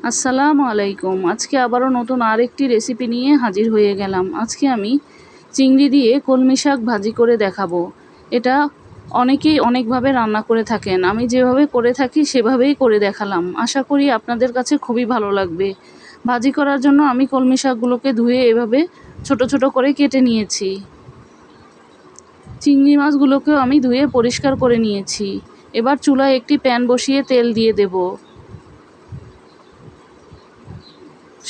আসসালামু আলাইকুম। আজকে আবারও নতুন আরেকটি রেসিপি নিয়ে হাজির হয়ে গেলাম। আজকে আমি চিংড়ি দিয়ে কলমি শাক ভাজি করে দেখাবো। এটা অনেকেই অনেকভাবে রান্না করে থাকেন। আমি যেভাবে করে থাকি সেভাবেই করে দেখালাম। আশা করি আপনাদের কাছে খুবই ভালো লাগবে। ভাজি করার জন্য আমি কলমি শাকগুলোকে ধুয়ে এভাবে ছোট ছোট করে কেটে নিয়েছি। চিংড়ি মাছগুলোকেও আমি ধুয়ে পরিষ্কার করে নিয়েছি। এবার চুলায় একটি প্যান বসিয়ে তেল দিয়ে দেব।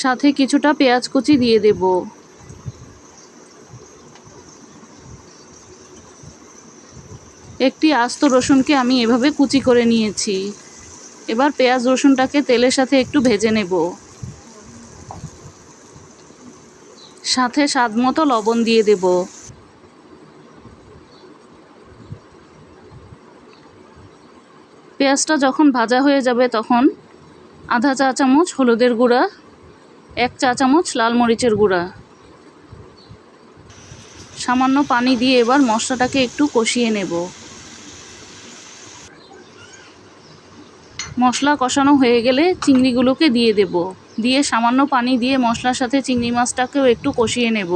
সাথে কিছুটা পেঁয়াজ কুচি দিয়ে দেব। একটি আস্ত রসুনকে আমি এভাবে কুচি করে নিয়েছি। এবার পেঁয়াজ রসুনটাকে তেলের সাথে একটু ভেজে নেব। সাথে স্বাদমতো লবণ দিয়ে দেব। পেঁয়াজটা যখন ভাজা হয়ে যাবে তখন আধা চা চামচ হলুদের গুঁড়া, 1 চা চামচ লাল মরিচের গুঁড়া, সামান্য পানি দিয়ে এবার মশলাটাকে একটু কষিয়ে নেব। মশলা কষানো হয়ে গেলে চিংড়িগুলোকে দিয়ে দেব। দিয়ে সামান্য পানি দিয়ে মশলার সাথে চিংড়ি মাছটাকেও একটু কষিয়ে নেব।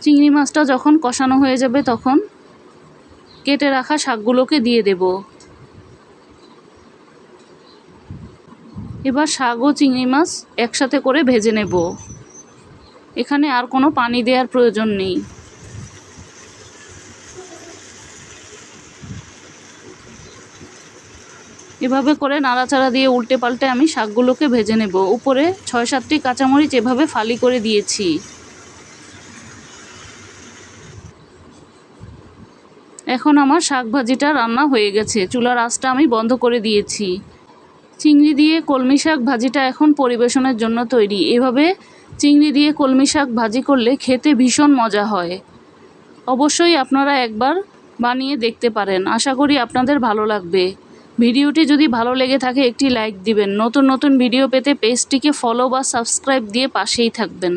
চিংড়ি মাছটা যখন কষানো হয়ে যাবে তখন কেটে রাখা শাকগুলোকে দিয়ে দেব। এবার শাক ও চিংড়ি মাছ একসাথে করে ভেজে নেব। এখানে আর কোনো পানি দেওয়ার প্রয়োজন নেই। এভাবে করে নাড়াচাড়া দিয়ে উল্টে পাল্টে আমি শাকগুলোকে ভেজে নেব। উপরে 6-7টি কাঁচামরিচ এভাবে ফালি করে দিয়েছি। এখন আমার শাক ভাজিটা রান্না হয়ে গেছে। চুলার আঁচটা আমি বন্ধ করে দিয়েছি। চিংড়ি দিয়ে কলমি শাক ভাজিটা এখন পরিবেশনের জন্য তৈরি। এভাবে চিংড়ি দিয়ে কলমি শাক ভাজি করলে খেতে ভীষণ মজা হয়। অবশ্যই আপনারা একবার বানিয়ে দেখতে পারেন। আশা করি আপনাদের ভালো লাগবে। ভিডিওটি যদি ভালো লেগে থাকে একটি লাইক দিবেন। নতুন নতুন ভিডিও পেতে পেজটিকে ফলো বা সাবস্ক্রাইব দিয়ে পাশেই থাকবেন।